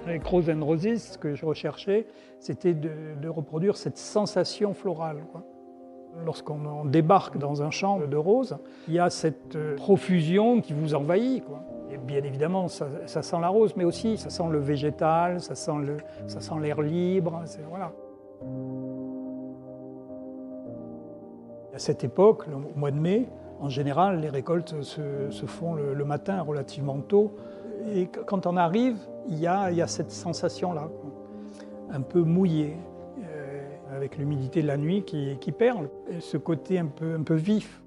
Avec Rose & Roses, ce que je recherchais, c'était de reproduire cette sensation florale, quoi. Lorsqu'on débarque dans un champ de roses, il y a cette profusion qui vous envahit, quoi. Et bien évidemment, ça sent la rose, mais aussi ça sent le végétal, ça sent l'air libre, voilà. À cette époque, au mois de mai, en général, les récoltes se font le matin relativement tôt. Et quand on arrive, il y a cette sensation-là, quoi. Un peu mouillé, avec l'humidité de la nuit qui perle, et ce côté un peu vif.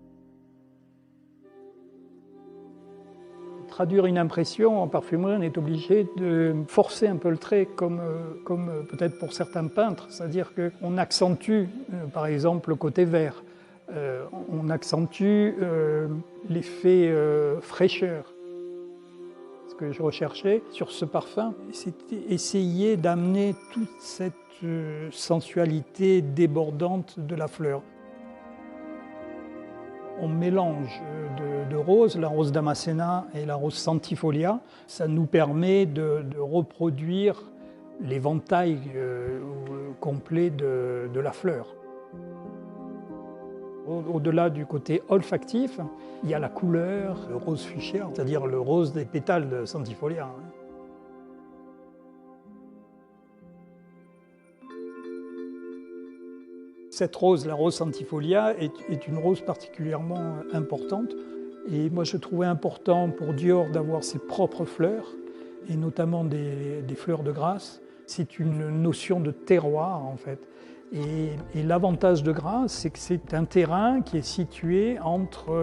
Traduire une impression en parfumerie, on est obligé de forcer un peu le trait, comme peut-être pour certains peintres, c'est-à-dire qu'on accentue, par exemple, le côté vert, on accentue l'effet fraîcheur. Ce que je recherchais sur ce parfum, c'était essayer d'amener toute cette sensualité débordante de la fleur. On mélange de roses, la rose damascena et la rose centifolia. Ça nous permet de reproduire l'éventail complet de la fleur. Au-delà du côté olfactif, il y a la couleur, le rose fuchsia, c'est-à-dire le rose des pétales de centifolia. Cette rose, la rose centifolia, est une rose particulièrement importante. Et moi, je trouvais important pour Dior d'avoir ses propres fleurs, et notamment des fleurs de Grasse. C'est une notion de terroir, en fait. Et l'avantage de Grasse, c'est que c'est un terrain qui est situé entre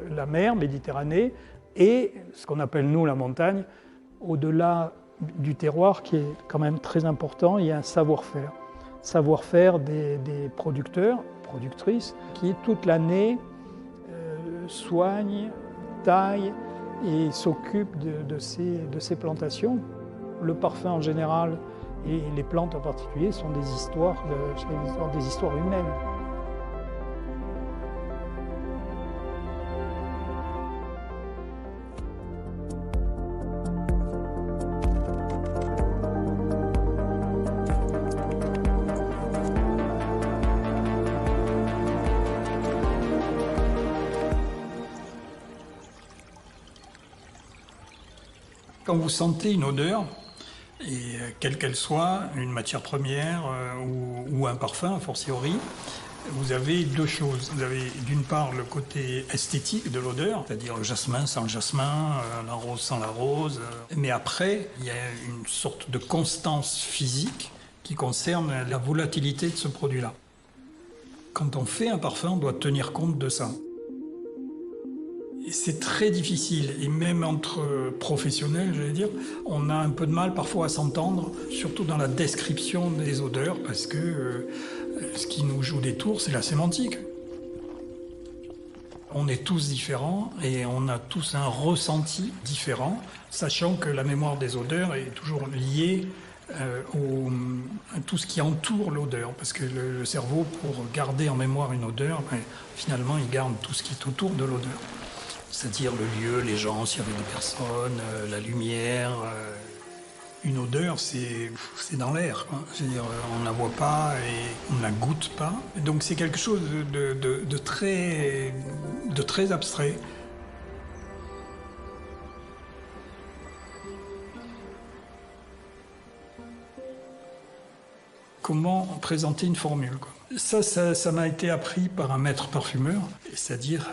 la mer Méditerranée et ce qu'on appelle, nous, la montagne. Au-delà du terroir, qui est quand même très important, il y a un savoir-faire. Savoir-faire des producteurs, productrices, qui toute l'année soignent, taillent et s'occupent de ces plantations. Le parfum en général et les plantes en particulier sont des histoires humaines. Quand vous sentez une odeur, et quelle qu'elle soit, une matière première ou un parfum, a fortiori, vous avez deux choses. Vous avez d'une part le côté esthétique de l'odeur, c'est-à-dire le jasmin sans le jasmin, la rose sans la rose. Mais après, il y a une sorte de constance physique qui concerne la volatilité de ce produit-là. Quand on fait un parfum, on doit tenir compte de ça. C'est très difficile, et même entre professionnels, j'allais dire, on a un peu de mal parfois à s'entendre, surtout dans la description des odeurs, parce que ce qui nous joue des tours, c'est la sémantique. On est tous différents et on a tous un ressenti différent, sachant que la mémoire des odeurs est toujours liée à tout ce qui entoure l'odeur, parce que le cerveau, pour garder en mémoire une odeur, finalement, il garde tout ce qui est autour de l'odeur. C'est-à-dire le lieu, les gens, s'il y avait des personnes, la lumière. Une odeur, c'est dans l'air, quoi. Je veux dire, on ne la voit pas et on ne la goûte pas. Donc c'est quelque chose de très abstrait. Comment présenter une formule, quoi. Ça m'a été appris par un maître parfumeur, c'est-à-dire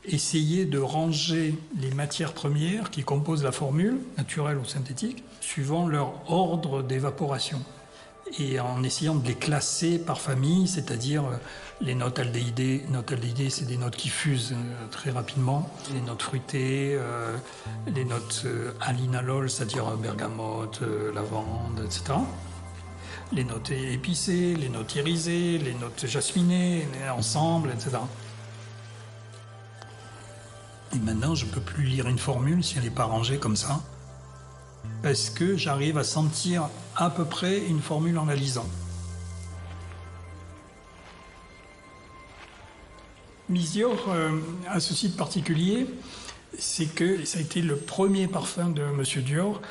essayer de ranger les matières premières qui composent la formule, naturelle ou synthétique, suivant leur ordre d'évaporation. Et en essayant de les classer par famille, c'est-à-dire les notes aldéhydées. Notes aldéhydées, c'est des notes qui fusent très rapidement. Les notes fruitées, les notes à linalol, c'est-à-dire bergamote, lavande, etc. Les notes épicées, les notes irisées, les notes jasminées, ensemble, etc. Et maintenant, je ne peux plus lire une formule si elle n'est pas rangée comme ça, parce que j'arrive à sentir à peu près une formule en la lisant. Miss Dior a ceci de particulier, c'est que ça a été le premier parfum de Monsieur Dior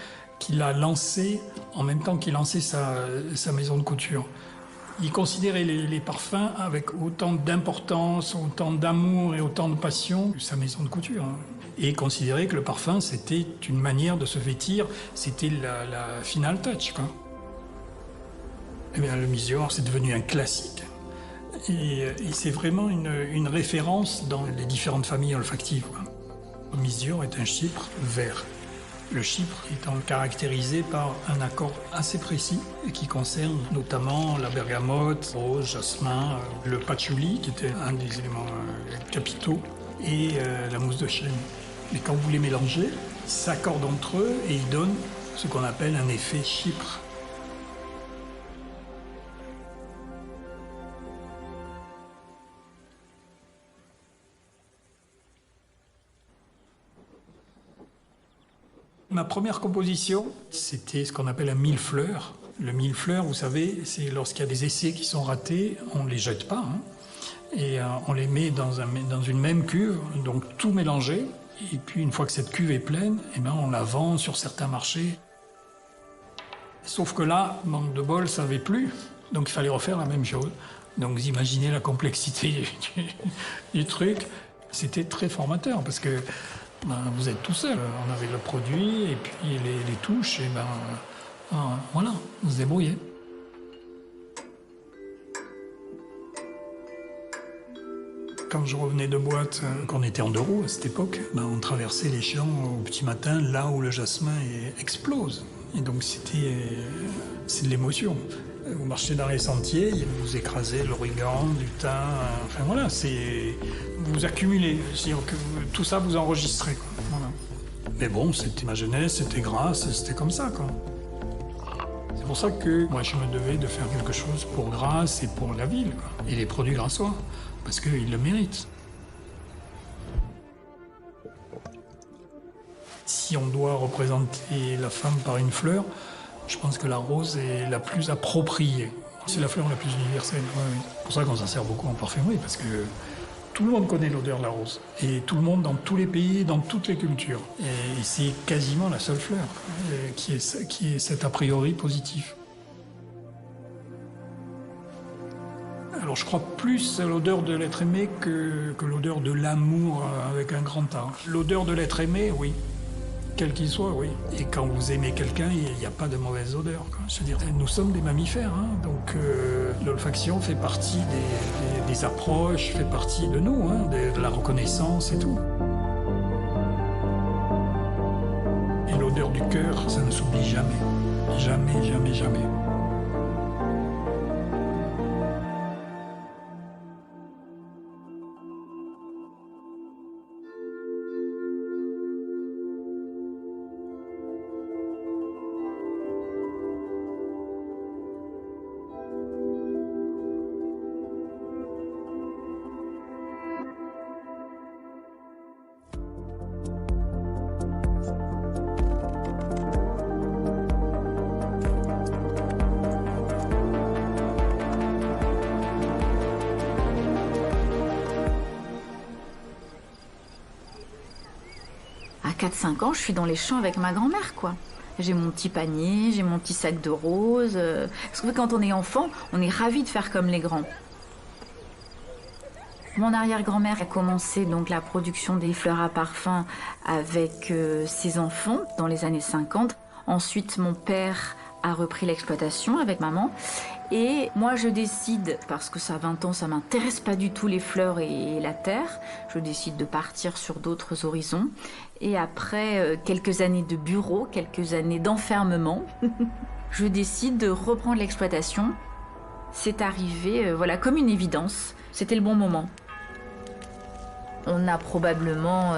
qu'il a lancé en même temps qu'il lançait sa maison de couture. Il considérait les parfums avec autant d'importance, autant d'amour et autant de passion que sa maison de couture. Et il considérait que le parfum, c'était une manière de se vêtir, c'était la final touch, quoi. Eh bien, le Misior, c'est devenu un classique. Et c'est vraiment une référence dans les différentes familles olfactives, quoi. Le Misior est un chypre vert. Le chypre étant caractérisé par un accord assez précis et qui concerne notamment la bergamote, rose, jasmin, le patchouli qui était un des éléments capitaux et la mousse de chêne. Mais quand vous les mélangez, ils s'accordent entre eux et ils donnent ce qu'on appelle un effet chypre. Ma première composition, c'était ce qu'on appelle un millefleur. Le millefleur, vous savez, c'est lorsqu'il y a des essais qui sont ratés, on ne les jette pas, et on les met dans une même cuve, donc tout mélangé. Et puis une fois que cette cuve est pleine, eh ben, on la vend sur certains marchés. Sauf que là, manque de bol, ça n'avait plus, donc il fallait refaire la même chose. Donc vous imaginez la complexité du truc. C'était très formateur parce que vous êtes tout seul. On avait le produit et puis les touches, et voilà, on se débrouillait. Quand je revenais de boîte, qu'on était en 2 roues à cette époque, on traversait les champs au petit matin, là où le jasmin explose. Et donc c'est de l'émotion. Vous marchez dans les sentiers, vous écrasez l'origan, du thym, enfin voilà, vous accumulez, c'est-à-dire que tout ça vous enregistrez, quoi. Voilà. Mais bon, c'était ma jeunesse, c'était Grasse, c'était comme ça, quoi. C'est pour ça que moi je me devais de faire quelque chose pour Grasse et pour la ville, quoi. Et les produits grassois, parce qu'ils le méritent. Si on doit représenter la femme par une fleur, je pense que la rose est la plus appropriée. C'est la fleur la plus universelle. Ouais. C'est pour ça qu'on s'en sert beaucoup en parfumerie, parce que tout le monde connaît l'odeur de la rose. Et tout le monde, dans tous les pays, dans toutes les cultures. Et c'est quasiment la seule fleur qui est cet a priori positif. Alors je crois plus à l'odeur de l'être aimé que l'odeur de l'amour avec un grand A. L'odeur de l'être aimé, oui. Quel qu'il soit, oui. Et quand vous aimez quelqu'un, il n'y a pas de mauvaise odeur, quoi. Je veux dire, nous sommes des mammifères, donc l'olfaction fait partie des approches, fait partie de nous, de la reconnaissance et tout. Et l'odeur du cœur, ça ne s'oublie jamais. Jamais, jamais, jamais. À 4-5 ans, je suis dans les champs avec ma grand-mère, quoi. J'ai mon petit panier, j'ai mon petit sac de roses. Parce que quand on est enfant, on est ravi de faire comme les grands. Mon arrière-grand-mère a commencé donc la production des fleurs à parfum avec ses enfants dans les années 50. Ensuite, mon père a repris l'exploitation avec maman. Et moi, je décide, parce que ça a 20 ans, ça m'intéresse pas du tout les fleurs et la terre. Je décide de partir sur d'autres horizons. Et après quelques années de bureau, quelques années d'enfermement, je décide de reprendre l'exploitation. C'est arrivé, voilà, comme une évidence. C'était le bon moment. On a probablement,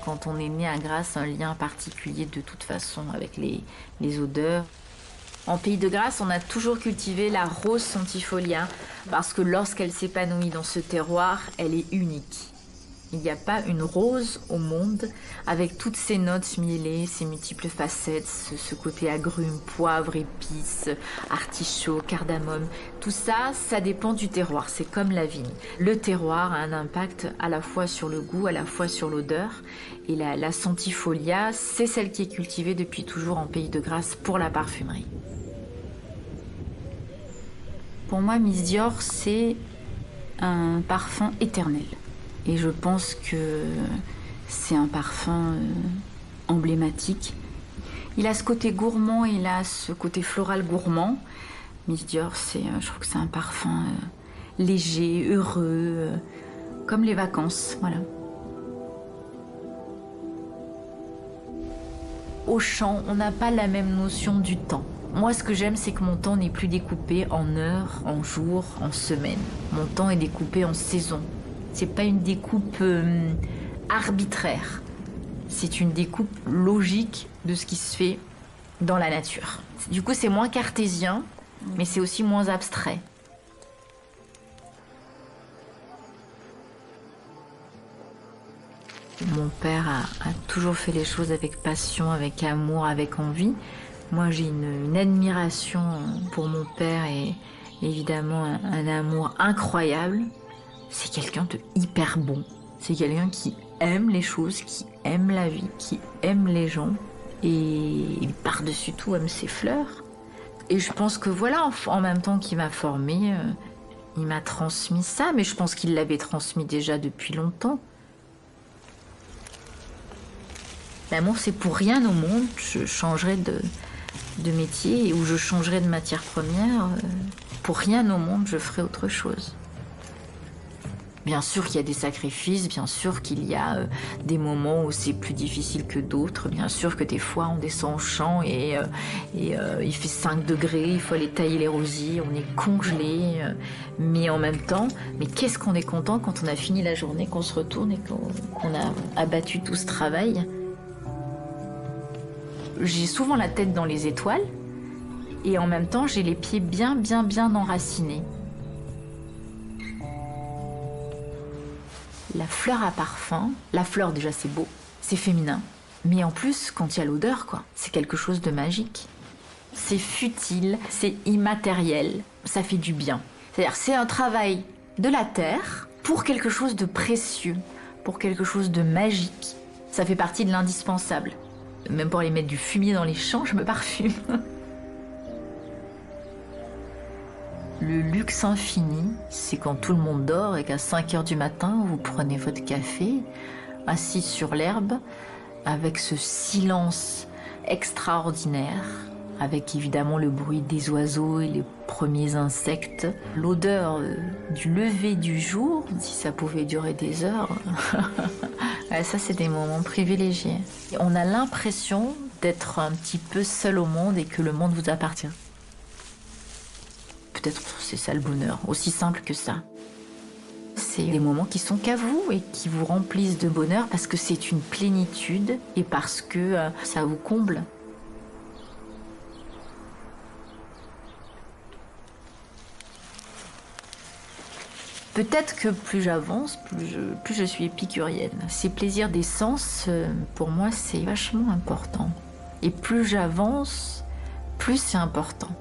quand on est né à Grasse, un lien particulier de toute façon avec les odeurs. En Pays de Grasse, on a toujours cultivé la rose centifolia parce que lorsqu'elle s'épanouit dans ce terroir, elle est unique. Il n'y a pas une rose au monde avec toutes ces notes mielées, ces multiples facettes, ce côté agrumes, poivre, épices, artichaut, cardamome. Tout ça, ça dépend du terroir. C'est comme la vigne. Le terroir a un impact à la fois sur le goût, à la fois sur l'odeur. Et la centifolia, c'est celle qui est cultivée depuis toujours en Pays de Grâce pour la parfumerie. Pour moi, Miss Dior, c'est un parfum éternel. Et je pense que c'est un parfum emblématique. Il a ce côté gourmand, il a ce côté floral gourmand. Miss Dior, je trouve que c'est un parfum léger, heureux, comme les vacances, voilà. Au champ, on n'a pas la même notion du temps. Moi, ce que j'aime, c'est que mon temps n'est plus découpé en heures, en jours, en semaines. Mon temps est découpé en saisons. C'est pas une découpe arbitraire. C'est une découpe logique de ce qui se fait dans la nature. Du coup, c'est moins cartésien, mais c'est aussi moins abstrait. Mon père a toujours fait les choses avec passion, avec amour, avec envie. Moi, j'ai une admiration pour mon père et évidemment un amour incroyable. C'est quelqu'un de hyper bon. C'est quelqu'un qui aime les choses, qui aime la vie, qui aime les gens. Et par-dessus tout, aime ses fleurs. Et je pense que voilà, en même temps qu'il m'a formée, il m'a transmis ça. Mais je pense qu'il l'avait transmis déjà depuis longtemps. L'amour, c'est pour rien au monde. Je changerais de métier ou je changerais de matière première. Pour rien au monde, je ferais autre chose. Bien sûr qu'il y a des sacrifices, bien sûr qu'il y a des moments où c'est plus difficile que d'autres. Bien sûr que des fois, on descend au champ et il fait 5 degrés, il faut aller tailler les rosiers, on est congelé. Mais en même temps, mais qu'est-ce qu'on est content quand on a fini la journée, qu'on se retourne et qu'on a abattu tout ce travail. J'ai souvent la tête dans les étoiles et en même temps, j'ai les pieds bien enracinés. La fleur à parfum, la fleur déjà c'est beau, c'est féminin. Mais en plus, quand il y a l'odeur, quoi, c'est quelque chose de magique. C'est futile, c'est immatériel, ça fait du bien. C'est-à-dire c'est un travail de la terre pour quelque chose de précieux, pour quelque chose de magique. Ça fait partie de l'indispensable. Même pour aller mettre du fumier dans les champs, je me parfume. Le luxe infini, c'est quand tout le monde dort et qu'à 5h du matin, vous prenez votre café, assis sur l'herbe, avec ce silence extraordinaire, avec évidemment le bruit des oiseaux et les premiers insectes, l'odeur du lever du jour, si ça pouvait durer des heures. Ça, c'est des moments privilégiés. On a l'impression d'être un petit peu seul au monde et que le monde vous appartient. Peut-être c'est ça le bonheur, aussi simple que ça. C'est des moments qui sont qu'à vous et qui vous remplissent de bonheur parce que c'est une plénitude et parce que ça vous comble. Peut-être que plus j'avance, plus je suis épicurienne. Ces plaisirs des sens, pour moi, c'est vachement important. Et plus j'avance, plus c'est important.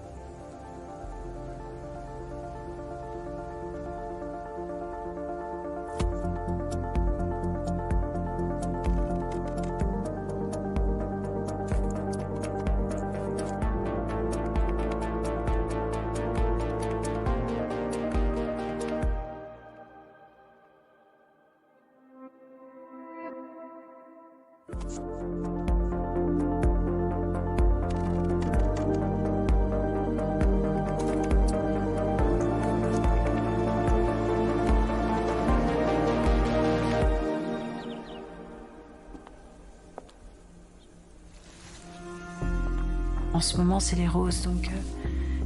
En ce moment, c'est les roses, donc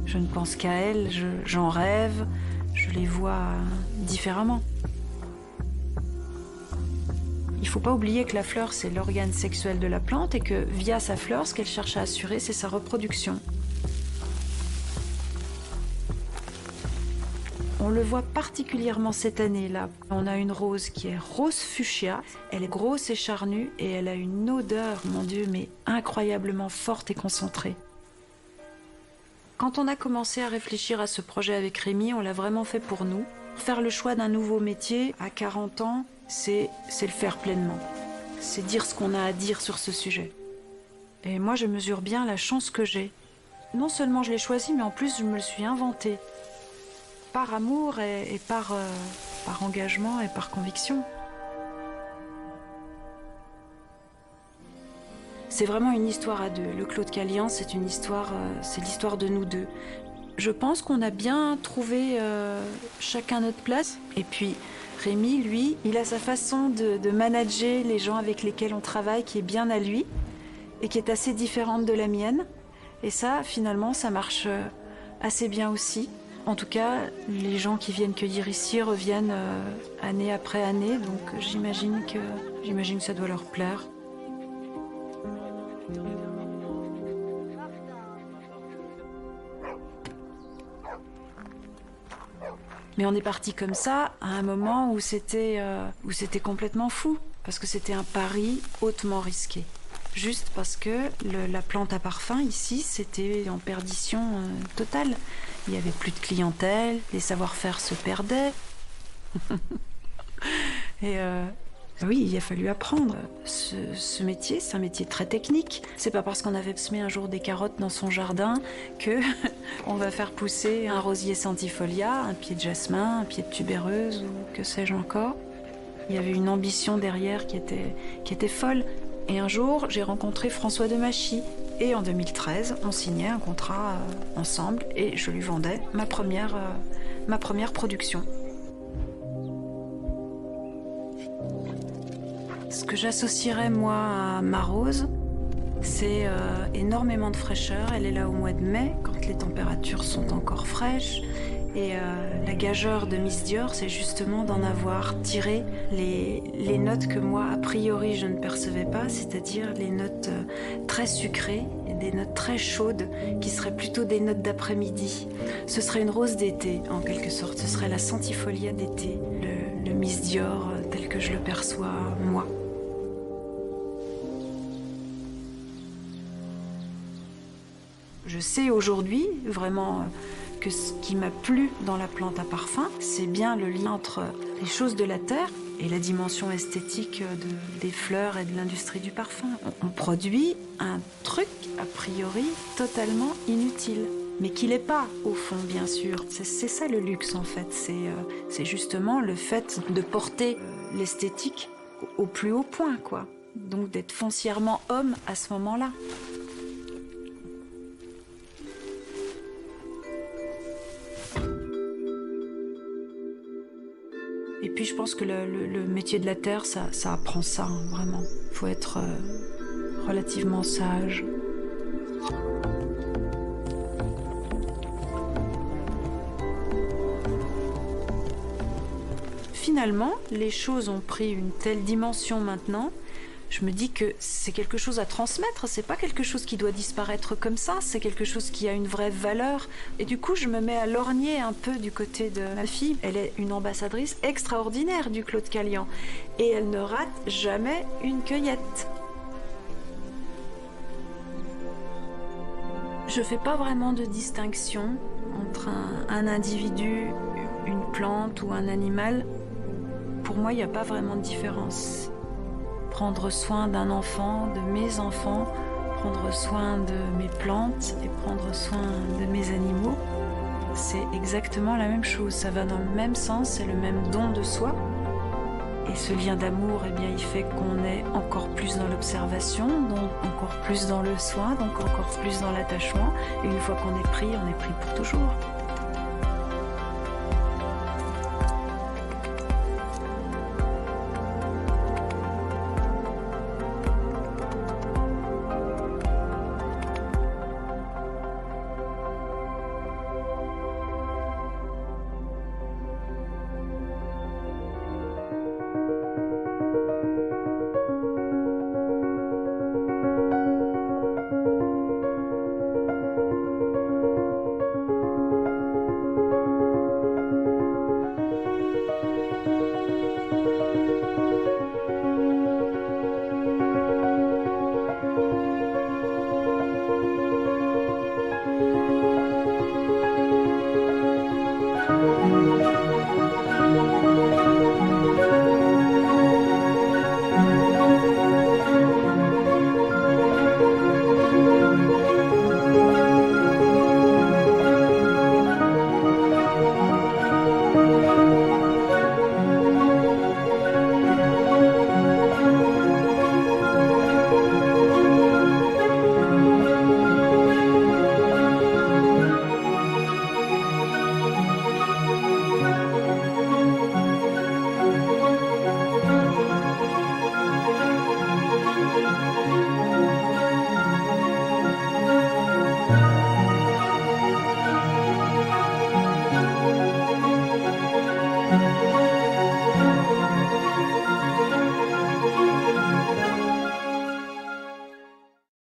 je ne pense qu'à elles, j'en rêve, je les vois différemment. Il ne faut pas oublier que la fleur, c'est l'organe sexuel de la plante et que via sa fleur, ce qu'elle cherche à assurer, c'est sa reproduction. On le voit particulièrement cette année-là. On a une rose qui est rose fuchsia. Elle est grosse et charnue et elle a une odeur, mon Dieu, mais incroyablement forte et concentrée. Quand on a commencé à réfléchir à ce projet avec Rémi, on l'a vraiment fait pour nous. Faire le choix d'un nouveau métier à 40 ans, c'est le faire pleinement. C'est dire ce qu'on a à dire sur ce sujet. Et moi, je mesure bien la chance que j'ai. Non seulement je l'ai choisi, mais en plus, je me le suis inventé. Par amour et par engagement et par conviction. C'est vraiment une histoire à deux. Le Clos de Calian, c'est l'histoire de nous deux. Je pense qu'on a bien trouvé chacun notre place. Et puis Rémi, lui, il a sa façon de manager les gens avec lesquels on travaille qui est bien à lui et qui est assez différente de la mienne. Et ça, finalement, ça marche assez bien aussi. En tout cas, les gens qui viennent cueillir ici reviennent année après année, donc j'imagine que ça doit leur plaire. Mais on est parti comme ça à un moment où c'était complètement fou, parce que c'était un pari hautement risqué. Juste parce que la plante à parfum ici, c'était en perdition totale. Il n'y avait plus de clientèle, les savoir-faire se perdaient. Et oui, il a fallu apprendre. Ce métier, c'est un métier très technique. C'est pas parce qu'on avait semé un jour des carottes dans son jardin que on va faire pousser un rosier centifolia, un pied de jasmin, un pied de tubéreuse ou que sais-je encore. Il y avait une ambition derrière qui était folle. Et un jour, j'ai rencontré François de Machy. Et en 2013, on signait un contrat ensemble et je lui vendais ma première production. Ce que j'associerais, moi, à ma rose, c'est énormément de fraîcheur. Elle est là au mois de mai, quand les températures sont encore fraîches. Et la gageure de Miss Dior, c'est justement d'en avoir tiré les notes que moi, a priori, je ne percevais pas, c'est-à-dire les notes très sucrées et des notes très chaudes qui seraient plutôt des notes d'après-midi. Ce serait une rose d'été, en quelque sorte. Ce serait la centifolia d'été, le Miss Dior tel que je le perçois, moi. Je sais aujourd'hui, vraiment, que ce qui m'a plu dans la plante à parfum, c'est bien le lien entre les choses de la terre et la dimension esthétique des fleurs et de l'industrie du parfum. On produit un truc, a priori, totalement inutile. Mais qui l'est pas, au fond, bien sûr. C'est ça le luxe, en fait. C'est justement le fait de porter l'esthétique au plus haut point, quoi. Donc d'être foncièrement homme à ce moment-là. Et puis je pense que le métier de la terre, ça apprend ça, hein, vraiment. Il faut être relativement sage. Finalement, les choses ont pris une telle dimension maintenant, je me dis que c'est quelque chose à transmettre, c'est pas quelque chose qui doit disparaître comme ça, c'est quelque chose qui a une vraie valeur. Et du coup, je me mets à lorgner un peu du côté de ma fille. Elle est une ambassadrice extraordinaire du Clos de Calian et elle ne rate jamais une cueillette. Je fais pas vraiment de distinction entre un individu, une plante ou un animal. Pour moi, il n'y a pas vraiment de différence. Prendre soin d'un enfant, de mes enfants, prendre soin de mes plantes et prendre soin de mes animaux, c'est exactement la même chose. Ça va dans le même sens, c'est le même don de soi. Et ce lien d'amour, eh bien, il fait qu'on est encore plus dans l'observation, donc encore plus dans le soin, donc encore plus dans l'attachement. Et une fois qu'on est pris pour toujours.